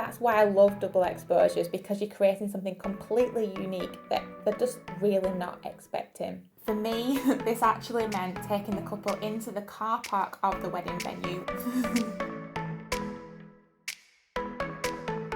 that's why I love double exposures, because you're creating something completely unique that they're just really not expecting. For me, this actually meant taking the couple into the car park of the wedding venue.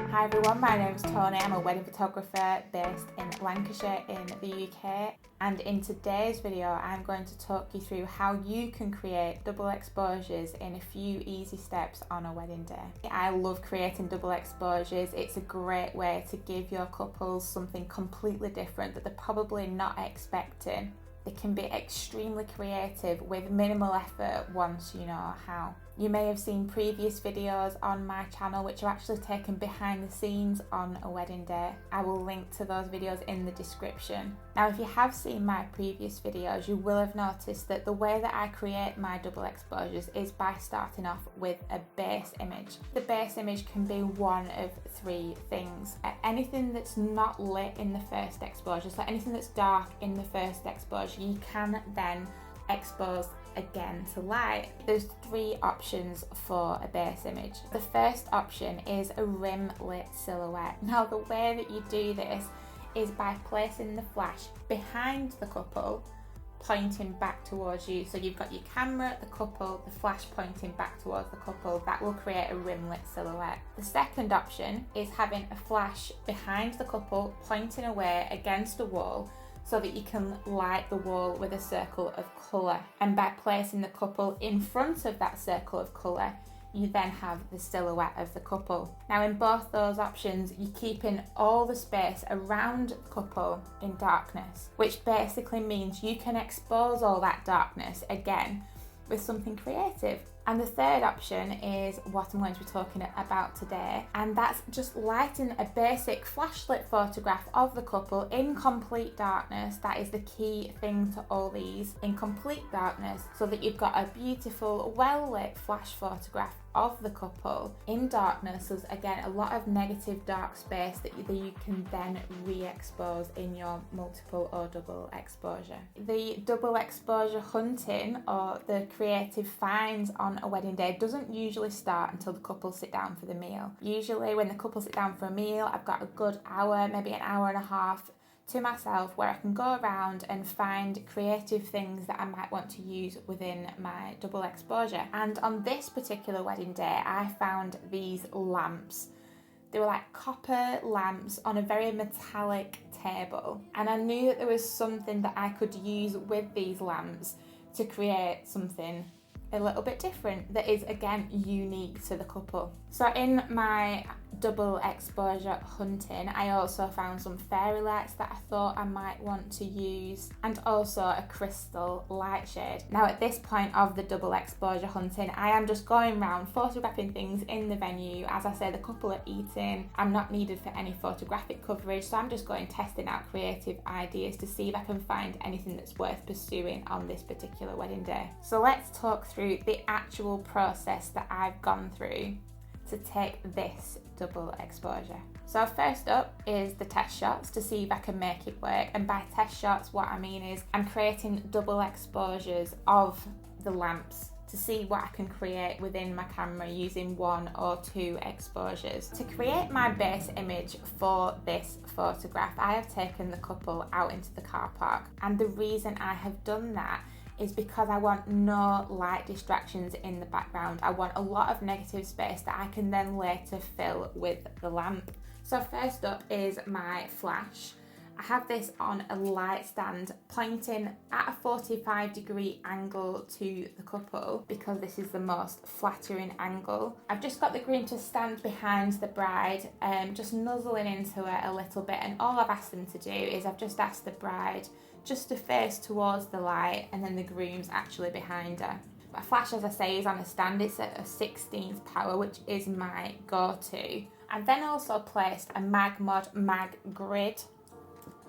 Hi everyone, my name is Tony. I'm a wedding photographer based in Lancashire in the UK, and in today's video I'm going to talk you through how you can create double exposures in a few easy steps on a wedding day. I love creating double exposures. It's a great way to give your couples something completely different that they're probably not expecting. They can be extremely creative with minimal effort once you know how. You may have seen previous videos on my channel which are actually taken behind the scenes on a wedding day. I will link to those videos in the description. Now, if you have seen my previous videos, you will have noticed that the way that I create my double exposures is by starting off with a base image. The base image can be one of three things. Anything that's not lit in the first exposure, so anything that's dark in the first exposure, you can then expose again to light. There's three options for a base image. The first option is a rim lit silhouette. Now, the way that you do this is by placing the flash behind the couple, pointing back towards you. So you've got your camera, the couple, the flash pointing back towards the couple. That will create a rim lit silhouette. The second option is having a flash behind the couple, pointing away against a wall, so that you can light the wall with a circle of colour. And by placing the couple in front of that circle of colour, you then have the silhouette of the couple. Now, in both those options, you're keeping all the space around the couple in darkness, which basically means you can expose all that darkness again with something creative. And the third option is what I'm going to be talking about today, and that's just lighting a basic flashlit photograph of the couple in complete darkness. That is the key thing to all these, in complete darkness, so that you've got a beautiful, well-lit flash photograph of the couple in darkness. So again, a lot of negative dark space that you can then re-expose in your multiple or double exposure. The double exposure hunting, or the creative finds on a wedding day, doesn't usually start until the couple sit down for the meal. Usually when the couple sit down for a meal, I've got a good hour, maybe an hour and a half to myself, where I can go around and find creative things that I might want to use within my double exposure. And on this particular wedding day, I found these lamps. They were like copper lamps on a very metallic table, and I knew that there was something that I could use with these lamps to create something a little bit different that is, again, unique to the couple. So in my double exposure hunting, I also found some fairy lights that I thought I might want to use, and also a crystal light shade. Now, at this point of the double exposure hunting, I am just going around photographing things in the venue. As I say, the couple are eating. I'm not needed for any photographic coverage, so I'm just going testing out creative ideas to see if I can find anything that's worth pursuing on this particular wedding day. So let's talk through the actual process that I've gone through to take this double exposure. So first up is the test shots to see if I can make it work. And by test shots, what I mean is I'm creating double exposures of the lamps to see what I can create within my camera using one or two exposures. To create my base image for this photograph, I have taken the couple out into the car park. And the reason I have done that is because I want no light distractions in the background. I want a lot of negative space that I can then later fill with the lamp. So first up is my flash. I have this on a light stand pointing at a 45-degree angle to the couple, because this is the most flattering angle. I've just got the groom to stand behind the bride, just nuzzling into her a little bit, and all I've asked them to do is I've just asked the bride just to face towards the light, and then the groom's actually behind her. My flash, as I say, is on a stand. It's at a 16th power, which is my go-to. I've then also placed a MagMod mag grid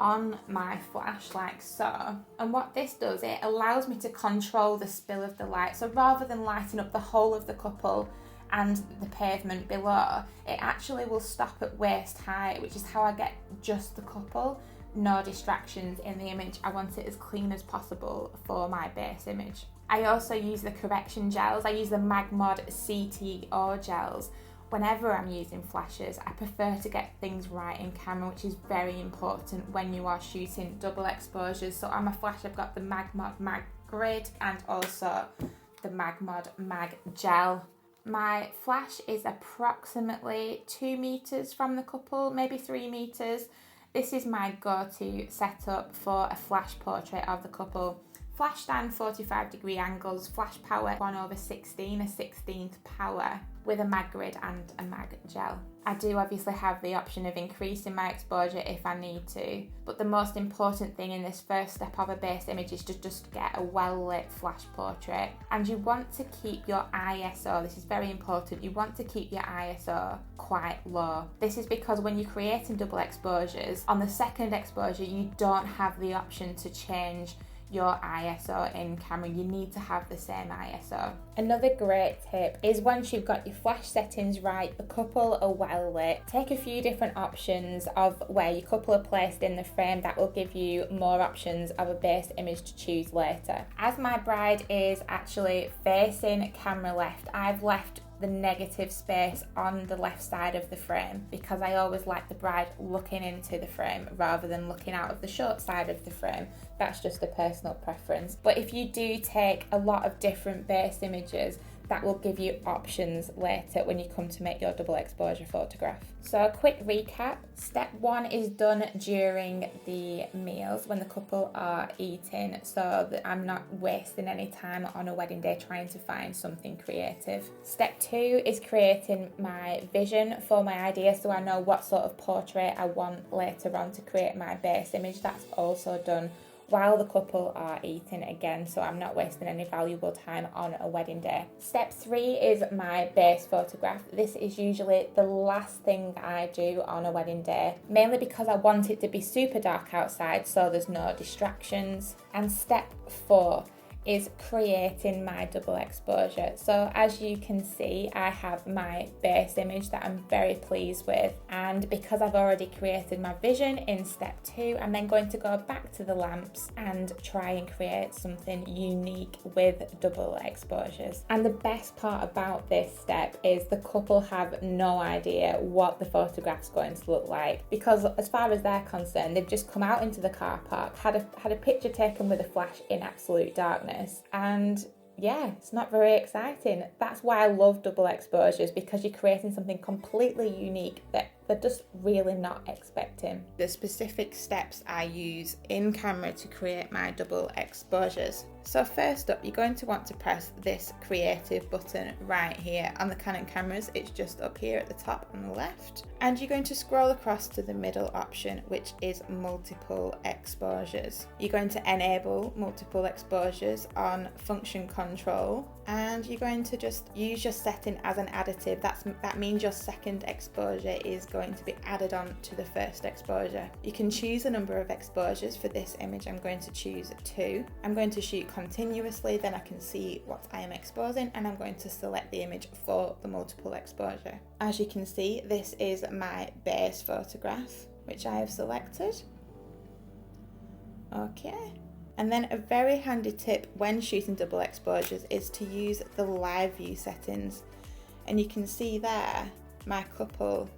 on my flash like so, and what this does, it allows me to control the spill of the light. So rather than lighting up the whole of the couple and the pavement below, it actually will stop at waist height, which is how I get just the couple, no distractions in the image. I want it as clean as possible for my base image. I also use the correction gels. I use the MagMod CTO gels whenever I'm using flashes, I prefer to get things right in camera, which is very important when you are shooting double exposures. So on my flash, I've got the Magmod Mag Grid and also the Magmod Mag Gel. My flash is approximately 2 meters from the couple, maybe 3 meters. This is my go-to setup for a flash portrait of the couple. Flash stand 45-degree angles, flash power 1/16, a 16th power, with a mag grid and a mag gel. I do obviously have the option of increasing my exposure if I need to, but the most important thing in this first step of a base image is to just get a well-lit flash portrait. And you want to keep your ISO, this is very important, you want to keep your ISO quite low. This is because when you're creating double exposures, on the second exposure you don't have the option to change your ISO in camera. You need to have the same ISO. Another great tip is once you've got your flash settings right, the couple are well lit, take a few different options of where your couple are placed in the frame. That will give you more options of a base image to choose later. As my bride is actually facing camera left, I've left the negative space on the left side of the frame because I always like the bride looking into the frame rather than looking out of the short side of the frame. That's just a personal preference. But if you do take a lot of different base images, that will give you options later when you come to make your double exposure photograph. So a quick recap. Step 1 is done during the meals when the couple are eating, so that I'm not wasting any time on a wedding day trying to find something creative. Step 2 is creating my vision for my idea, so I know what sort of portrait I want later on to create my base image. That's also done while the couple are eating again, so I'm not wasting any valuable time on a wedding day. Step 3 is my base photograph. This is usually the last thing I do on a wedding day, mainly because I want it to be super dark outside so there's no distractions. And step 4 is creating my double exposure. So as you can see, I have my base image that I'm very pleased with, and because I've already created my vision in step 2, I'm then going to go back to the lamps and try and create something unique with double exposures. And the best part about this step is the couple have no idea what the photograph's going to look like, because as far as they're concerned, they've just come out into the car park, had a picture taken with a flash in absolute darkness, and yeah, it's not very exciting. That's why I love double exposures, because you're creating something completely unique that they're just really not expecting. The specific steps I use in camera to create my double exposures. So first up, you're going to want to press this creative button right here. On the Canon cameras, it's just up here at the top on the left. And you're going to scroll across to the middle option, which is multiple exposures. You're going to enable multiple exposures on function control, and you're going to just use your setting as an additive. That means your second exposure is going to be added on to the first exposure. You can choose a number of exposures. For this image, I'm going to choose 2. I'm going to shoot continuously, then I can see what I am exposing, and I'm going to select the image for the multiple exposure. As you can see, this is my base photograph, which I have selected. Okay. And then a very handy tip when shooting double exposures is to use the live view settings. And you can see there, my couple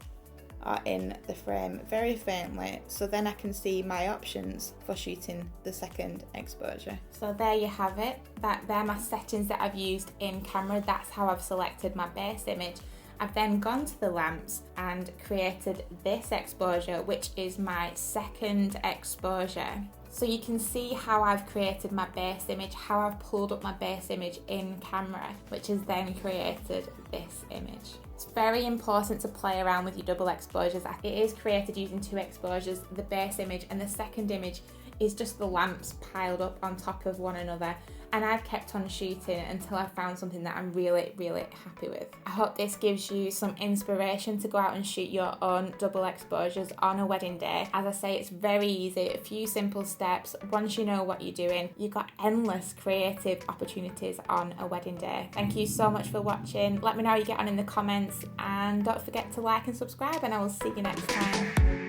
are in the frame very faintly, so then I can see my options for shooting the second exposure. So there you have it. They're my settings that I've used in camera. That's how I've selected my base image. I've then gone to the lamps and created this exposure, which is my second exposure. So you can see how I've created my base image, how I've pulled up my base image in camera, which has then created this image. It's very important to play around with your double exposures. It is created using 2 exposures, the base image, and the second image is just the lamps piled up on top of one another. And I've kept on shooting until I found something that I'm really, really happy with. I hope this gives you some inspiration to go out and shoot your own double exposures on a wedding day. As I say, it's very easy, a few simple steps. Once you know what you're doing, you've got endless creative opportunities on a wedding day. Thank you so much for watching. Let me know how you get on in the comments, and don't forget to like and subscribe, and I will see you next time.